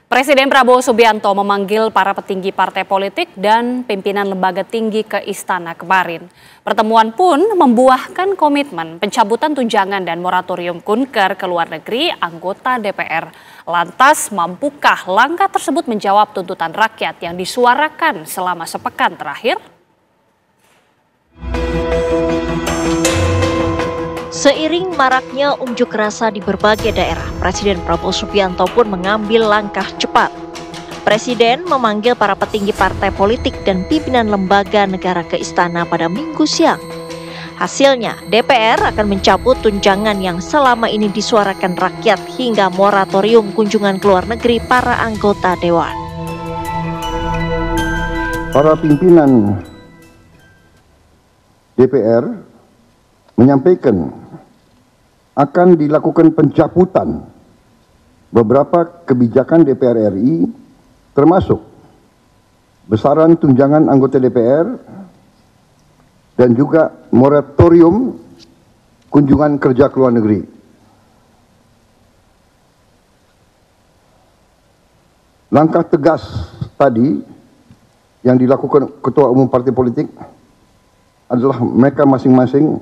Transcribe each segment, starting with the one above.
Presiden Prabowo Subianto memanggil para petinggi partai politik dan pimpinan lembaga tinggi ke istana kemarin. Pertemuan pun membuahkan komitmen pencabutan tunjangan dan moratorium kunker ke luar negeri anggota DPR. Lantas, mampukah langkah tersebut menjawab tuntutan rakyat yang disuarakan selama sepekan terakhir? Seiring maraknya unjuk rasa di berbagai daerah, Presiden Prabowo Subianto pun mengambil langkah cepat. Presiden memanggil para petinggi partai politik dan pimpinan lembaga negara ke istana pada Minggu siang. Hasilnya, DPR akan mencabut tunjangan yang selama ini disuarakan rakyat hingga moratorium kunjungan ke luar negeri para anggota dewan. Para pimpinan DPR menyampaikan akan dilakukan pencabutan beberapa kebijakan DPR RI, termasuk besaran tunjangan anggota DPR dan juga moratorium kunjungan kerja ke luar negeri. Langkah tegas tadi yang dilakukan ketua umum partai politik adalah mereka masing-masing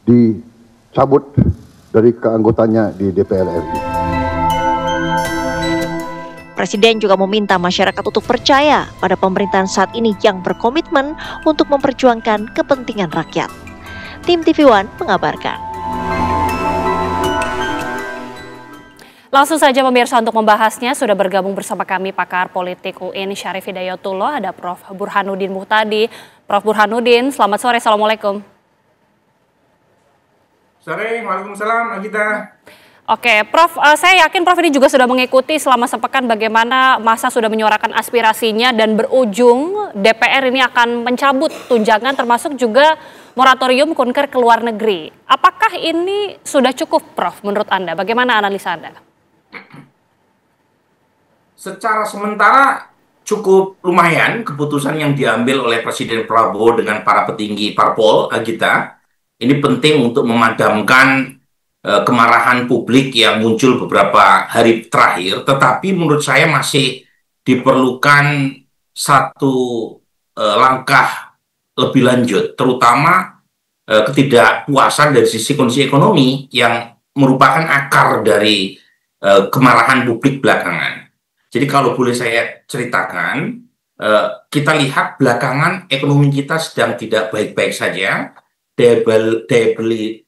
dicabut dari keanggotaannya di DPR RI. Presiden juga meminta masyarakat untuk percaya pada pemerintahan saat ini yang berkomitmen untuk memperjuangkan kepentingan rakyat. Tim TV One mengabarkan. Langsung saja pemirsa, untuk membahasnya sudah bergabung bersama kami pakar politik UIN Syarif Hidayatullah, ada Prof. Burhanuddin Muhtadi. Prof. Burhanuddin, selamat sore, Assalamualaikum. Sore, waalaikumsalam, Agita. Oke, Prof, saya yakin Prof ini juga sudah mengikuti selama sepekan bagaimana massa sudah menyuarakan aspirasinya dan berujung DPR ini akan mencabut tunjangan termasuk juga moratorium kunker ke luar negeri. Apakah ini sudah cukup, Prof, menurut Anda? Bagaimana analisa Anda? Secara sementara cukup lumayan keputusan yang diambil oleh Presiden Prabowo dengan para petinggi parpol, Agita. Ini penting untuk memadamkan kemarahan publik yang muncul beberapa hari terakhir, tetapi menurut saya masih diperlukan satu langkah lebih lanjut, terutama ketidakpuasan dari sisi kondisi ekonomi yang merupakan akar dari kemarahan publik belakangan. Jadi kalau boleh saya ceritakan, kita lihat belakangan ekonomi kita sedang tidak baik-baik saja. Daya beli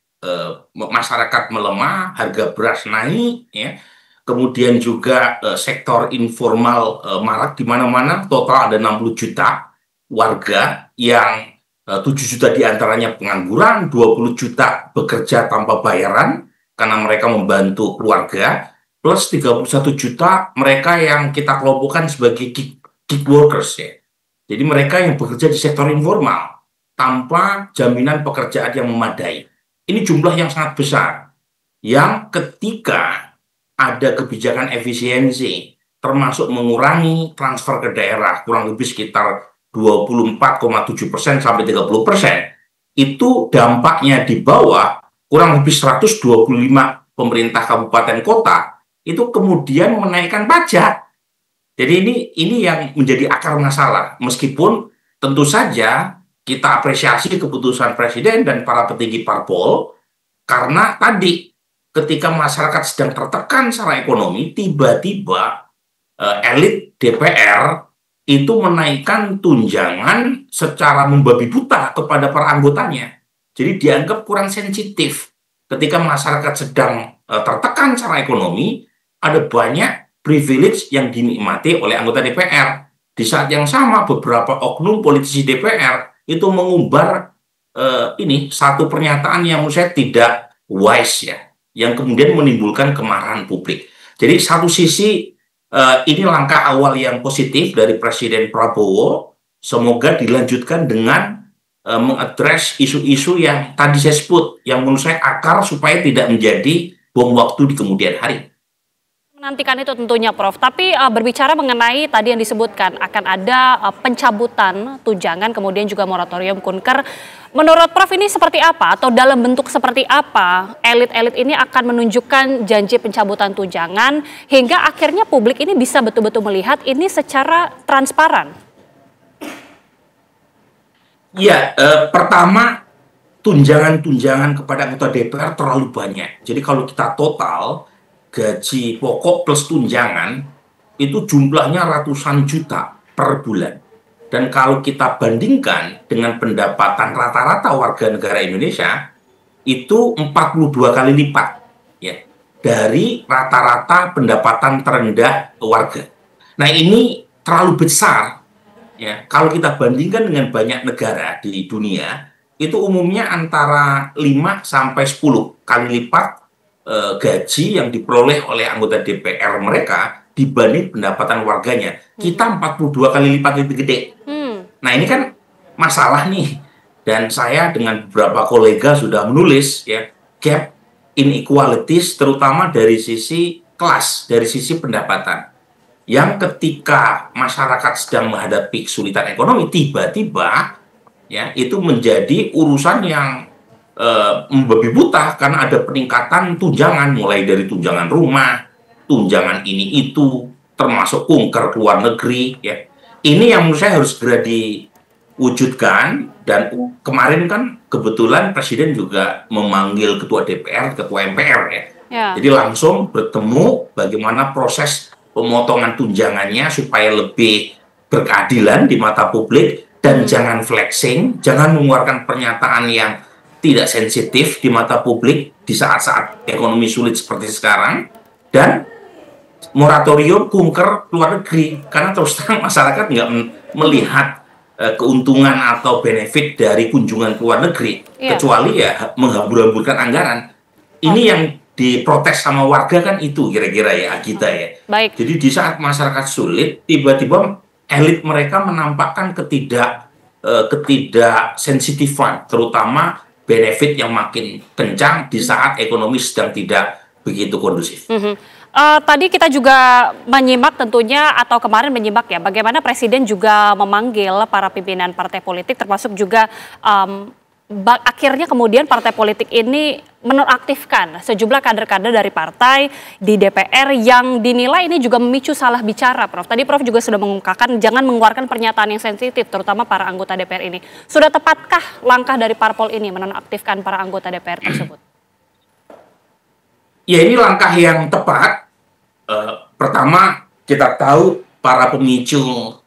masyarakat melemah, harga beras naik, ya. Kemudian juga sektor informal marak di mana-mana. Total ada 60 juta warga yang 7 juta diantaranya pengangguran, 20 juta bekerja tanpa bayaran karena mereka membantu keluarga, plus 31 juta mereka yang kita kelompokkan sebagai gig workers, ya. Jadi mereka yang bekerja di sektor informal tanpa jaminan pekerjaan yang memadai. Ini jumlah yang sangat besar, yang ketika ada kebijakan efisiensi, termasuk mengurangi transfer ke daerah, kurang lebih sekitar 24,7% sampai 30%, itu dampaknya di bawah kurang lebih 125 pemerintah kabupaten kota, itu kemudian menaikkan pajak. Jadi ini yang menjadi akar masalah, meskipun tentu saja kita apresiasi keputusan Presiden dan para petinggi parpol, karena tadi ketika masyarakat sedang tertekan secara ekonomi, tiba-tiba elit DPR itu menaikkan tunjangan secara membabi buta kepada para anggotanya. Jadi dianggap kurang sensitif. Ketika masyarakat sedang tertekan secara ekonomi, ada banyak privilege yang dinikmati oleh anggota DPR. Di saat yang sama, beberapa oknum politisi DPR itu mengumbar ini satu pernyataan yang menurut saya tidak wise, ya, yang kemudian menimbulkan kemarahan publik. Jadi satu sisi ini langkah awal yang positif dari Presiden Prabowo, semoga dilanjutkan dengan mengadres isu-isu yang tadi saya sebut, yang menurut saya akar supaya tidak menjadi bom waktu di kemudian hari. Nantikan itu tentunya Prof. Tapi berbicara mengenai tadi yang disebutkan akan ada pencabutan tunjangan kemudian juga moratorium Kunker. Menurut Prof ini seperti apa atau dalam bentuk seperti apa elit-elit ini akan menunjukkan janji pencabutan tunjangan hingga akhirnya publik ini bisa betul-betul melihat ini secara transparan? Ya, pertama tunjangan-tunjangan kepada anggota DPR terlalu banyak. Jadi kalau kita total gaji pokok plus tunjangan itu jumlahnya ratusan juta per bulan. Dan kalau kita bandingkan dengan pendapatan rata-rata warga negara Indonesia, itu 42 kali lipat ya, dari rata-rata pendapatan terendah warga. Nah ini terlalu besar ya. Kalau kita bandingkan dengan banyak negara di dunia, itu umumnya antara 5 sampai 10 kali lipat gaji yang diperoleh oleh anggota DPR mereka dibanding pendapatan warganya. Kita 42 kali lipat lebih gede. Nah ini kan masalah nih. Dan saya dengan beberapa kolega sudah menulis ya gap inequalities terutama dari sisi kelas, dari sisi pendapatan. Yang ketika masyarakat sedang menghadapi kesulitan ekonomi, tiba-tiba ya itu menjadi urusan yang membabi buta karena ada peningkatan tunjangan mulai dari tunjangan rumah, tunjangan ini itu, termasuk kunker ke luar negeri ya. Ini yang menurut saya harus segera diwujudkan dan kemarin kan kebetulan Presiden juga memanggil Ketua DPR, Ketua MPR ya. Jadi langsung bertemu bagaimana proses pemotongan tunjangannya supaya lebih berkeadilan di mata publik dan jangan flexing, jangan mengeluarkan pernyataan yang tidak sensitif di mata publik di saat-saat ekonomi sulit seperti sekarang, dan moratorium kunker luar negeri karena terus terang masyarakat nggak melihat keuntungan atau benefit dari kunjungan ke luar negeri kecuali ya menghambur-hamburkan anggaran. Ini yang diprotes sama warga kan itu kira-kira ya kita ya. Baik. Jadi di saat masyarakat sulit tiba-tiba elit mereka menampakkan ketidaksensitifan terutama benefit yang makin kencang di saat ekonomi sedang tidak begitu kondusif. Tadi kita juga menyimak tentunya atau kemarin menyimak ya bagaimana Presiden juga memanggil para pimpinan partai politik termasuk juga akhirnya kemudian partai politik ini menonaktifkan sejumlah kader-kader dari partai di DPR yang dinilai ini juga memicu salah bicara, Prof. Tadi Prof juga sudah mengungkapkan jangan mengeluarkan pernyataan yang sensitif, terutama para anggota DPR ini. Sudah tepatkah langkah dari parpol ini menonaktifkan para anggota DPR tersebut? Ya ini langkah yang tepat. Pertama kita tahu para pemicu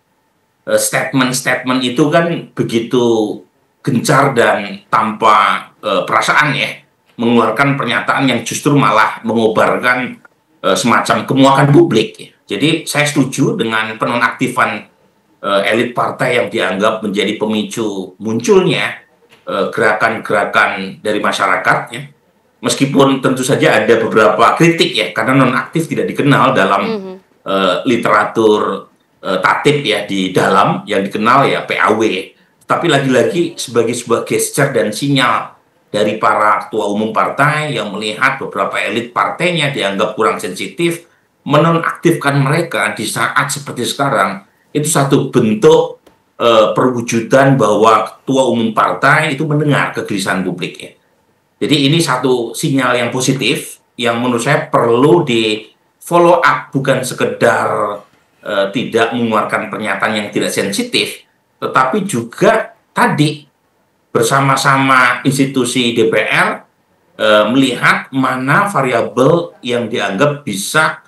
statement-statement itu kan begitu gencar dan tanpa perasaan ya, mengeluarkan pernyataan yang justru malah mengobarkan semacam kemuakan publik ya. Jadi saya setuju dengan penonaktifan elit partai yang dianggap menjadi pemicu munculnya gerakan-gerakan dari masyarakat ya. Meskipun tentu saja ada beberapa kritik ya, karena nonaktif tidak dikenal dalam literatur tatib ya di dalam yang dikenal ya PAW. Tapi lagi-lagi sebagai sebuah gesture dan sinyal dari para ketua umum partai yang melihat beberapa elit partainya dianggap kurang sensitif, menonaktifkan mereka di saat seperti sekarang, itu satu bentuk perwujudan bahwa ketua umum partai itu mendengar kegelisahan publik ya. Jadi ini satu sinyal yang positif yang menurut saya perlu di follow up, bukan sekedar tidak mengeluarkan pernyataan yang tidak sensitif, tetapi juga tadi bersama-sama institusi DPR melihat mana variabel yang dianggap bisa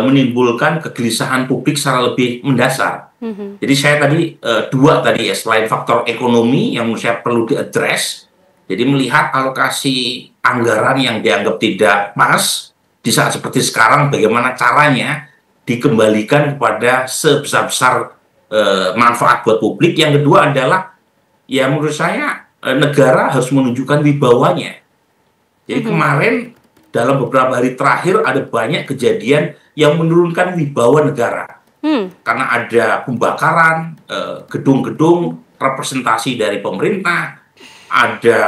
menimbulkan kegelisahan publik secara lebih mendasar. Jadi saya tadi dua tadi ya, selain faktor ekonomi yang menurut saya perlu diadres, jadi melihat alokasi anggaran yang dianggap tidak pas di saat seperti sekarang, bagaimana caranya dikembalikan kepada sebesar-besar manfaat buat publik. Yang kedua adalah ya menurut saya negara harus menunjukkan wibawanya. Jadi kemarin dalam beberapa hari terakhir ada banyak kejadian yang menurunkan wibawa negara. Karena ada pembakaran gedung-gedung representasi dari pemerintah, ada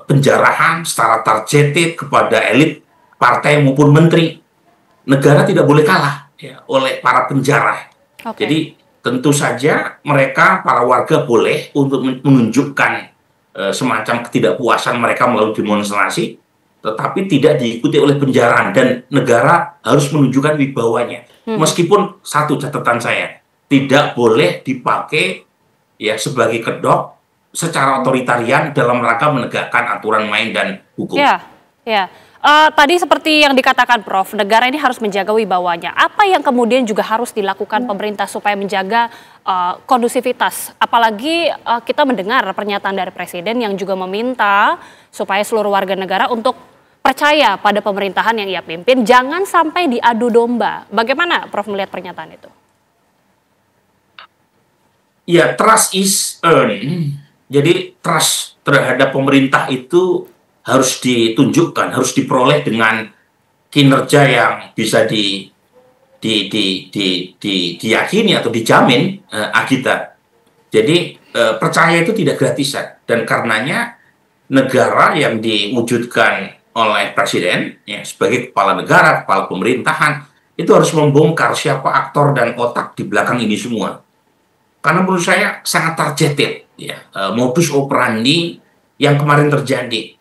penjarahan secara targeted kepada elit partai maupun menteri. negara tidak boleh kalah ya, oleh para penjara. Oke. Jadi tentu saja mereka, para warga boleh untuk menunjukkan semacam ketidakpuasan mereka melalui demonstrasi, tetapi tidak diikuti oleh penjarahan dan negara harus menunjukkan wibawanya. Meskipun satu catatan saya, tidak boleh dipakai ya sebagai kedok secara otoritarian dalam rangka menegakkan aturan main dan hukum. Ya, ya. Tadi seperti yang dikatakan Prof, negara ini harus menjaga wibawanya. Apa yang kemudian juga harus dilakukan pemerintah supaya menjaga kondusivitas? Apalagi kita mendengar pernyataan dari Presiden yang juga meminta supaya seluruh warga negara untuk percaya pada pemerintahan yang ia pimpin, jangan sampai diadu domba. Bagaimana Prof melihat pernyataan itu? Ya, trust is earned. Jadi trust terhadap pemerintah itu harus ditunjukkan, harus diperoleh dengan kinerja yang bisa diyakini atau dijamin Agita. Jadi percaya itu tidak gratisan, dan karenanya negara yang diwujudkan oleh presiden ya, sebagai kepala negara, kepala pemerintahan, itu harus membongkar siapa aktor dan otak di belakang ini semua. Karena menurut saya sangat targeted ya, modus operandi yang kemarin terjadi.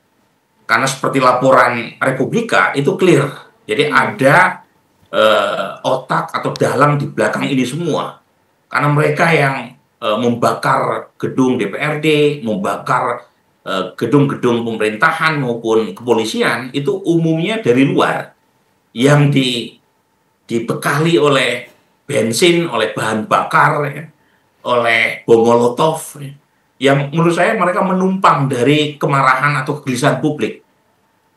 Karena seperti laporan Republika itu clear, jadi ada otak atau dalang di belakang ini semua. Karena mereka yang membakar gedung DPRD, membakar gedung-gedung pemerintahan maupun kepolisian itu umumnya dari luar, yang dibekali oleh bensin, oleh bahan bakar, ya, oleh bom molotov, ya, yang menurut saya mereka menumpang dari kemarahan atau kegelisahan publik.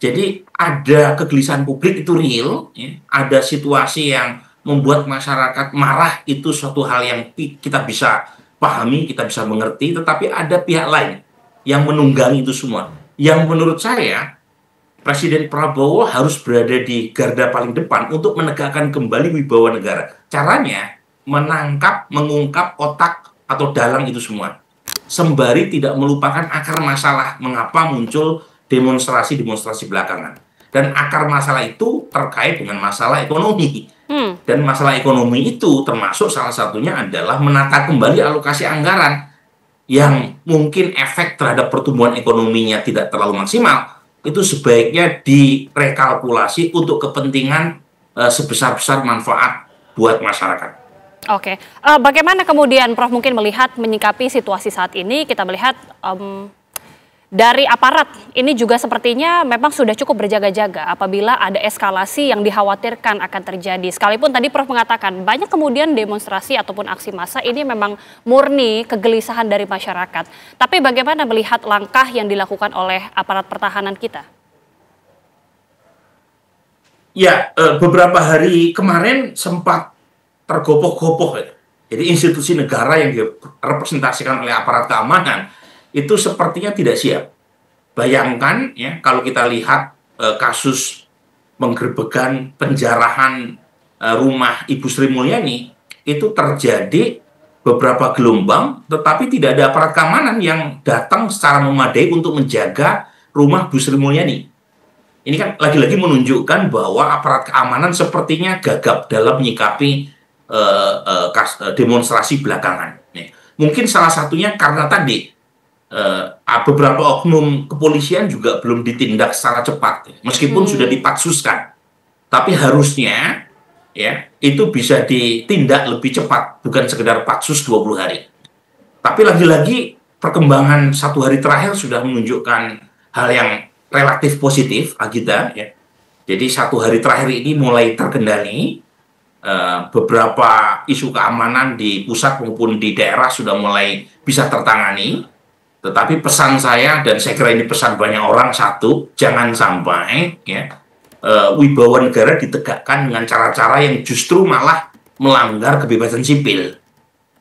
Jadi ada kegelisahan publik itu real, ya. Ada situasi yang membuat masyarakat marah, itu suatu hal yang kita bisa pahami, kita bisa mengerti, tetapi ada pihak lain yang menunggangi itu semua. Yang menurut saya, Presiden Prabowo harus berada di garda paling depan untuk menegakkan kembali wibawa negara. Caranya menangkap, mengungkap otak atau dalang itu semua, sembari tidak melupakan akar masalah mengapa muncul demonstrasi-demonstrasi belakangan. Dan akar masalah itu terkait dengan masalah ekonomi. Dan masalah ekonomi itu termasuk salah satunya adalah menata kembali alokasi anggaran yang mungkin efek terhadap pertumbuhan ekonominya tidak terlalu maksimal. Itu sebaiknya direkalkulasi untuk kepentingan sebesar-besar manfaat buat masyarakat. Oke, bagaimana kemudian Prof mungkin melihat menyikapi situasi saat ini? Kita melihat dari aparat ini juga sepertinya memang sudah cukup berjaga-jaga apabila ada eskalasi yang dikhawatirkan akan terjadi. Sekalipun tadi Prof mengatakan banyak kemudian demonstrasi ataupun aksi massa ini memang murni kegelisahan dari masyarakat. Tapi bagaimana melihat langkah yang dilakukan oleh aparat pertahanan kita? Ya, beberapa hari kemarin sempat tergopoh-gopoh. Jadi institusi negara yang direpresentasikan oleh aparat keamanan itu sepertinya tidak siap. Bayangkan ya, kalau kita lihat kasus penggerbekan, penjarahan rumah Ibu Sri Mulyani, itu terjadi beberapa gelombang, tetapi tidak ada aparat keamanan yang datang secara memadai untuk menjaga rumah Bu Sri Mulyani. Ini kan lagi-lagi menunjukkan bahwa aparat keamanan sepertinya gagap dalam menyikapi demonstrasi belakangan. Mungkin salah satunya karena tadi beberapa oknum kepolisian juga belum ditindak secara cepat, meskipun sudah dipatsuskan. Tapi harusnya ya itu bisa ditindak lebih cepat, bukan sekedar patsus 20 hari. Tapi lagi-lagi perkembangan satu hari terakhir sudah menunjukkan hal yang relatif positif, Agita ya. Jadi satu hari terakhir ini mulai terkendali. Beberapa isu keamanan di pusat maupun di daerah sudah mulai bisa tertangani. Tetapi pesan saya, dan saya kira ini pesan banyak orang, satu, jangan sampai ya wibawa negara ditegakkan dengan cara-cara yang justru malah melanggar kebebasan sipil.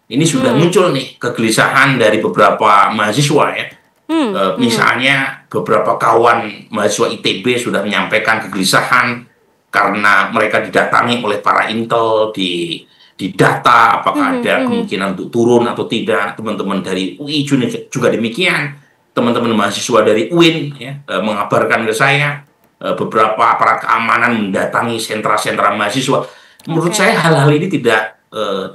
Ini sudah muncul nih kegelisahan dari beberapa mahasiswa ya. Misalnya beberapa kawan mahasiswa ITB sudah menyampaikan kegelisahan karena mereka didatangi oleh para intel di data apakah ada kemungkinan untuk turun atau tidak. Teman-teman dari UI juga demikian, teman-teman mahasiswa dari UIN ya, mengabarkan ke saya beberapa aparat keamanan mendatangi sentra-sentra mahasiswa. Menurut Oke. saya hal-hal ini tidak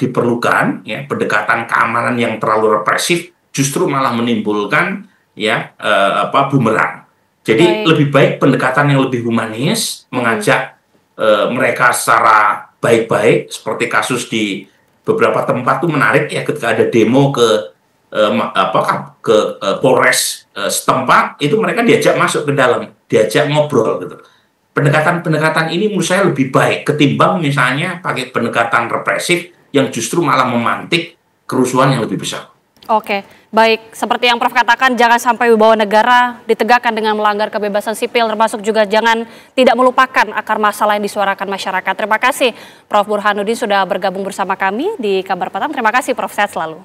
diperlukan, ya. Pendekatan keamanan yang terlalu represif justru malah menimbulkan, ya, bumerang. Jadi Baik. lebih baik pendekatan yang lebih humanis, mengajak mereka secara baik-baik, seperti kasus di beberapa tempat tuh menarik, ya, ketika ada demo ke Polres setempat, itu mereka diajak masuk ke dalam, diajak ngobrol gitu. Pendekatan-pendekatan ini menurut saya lebih baik ketimbang misalnya pakai pendekatan represif yang justru malah memantik kerusuhan yang lebih besar. Oke, baik. Seperti yang Prof katakan, jangan sampai wibawa negara ditegakkan dengan melanggar kebebasan sipil, termasuk juga jangan tidak melupakan akar masalah yang disuarakan masyarakat. Terima kasih Prof Burhanuddin sudah bergabung bersama kami di Kabar Petang. Terima kasih Prof, sehat selalu.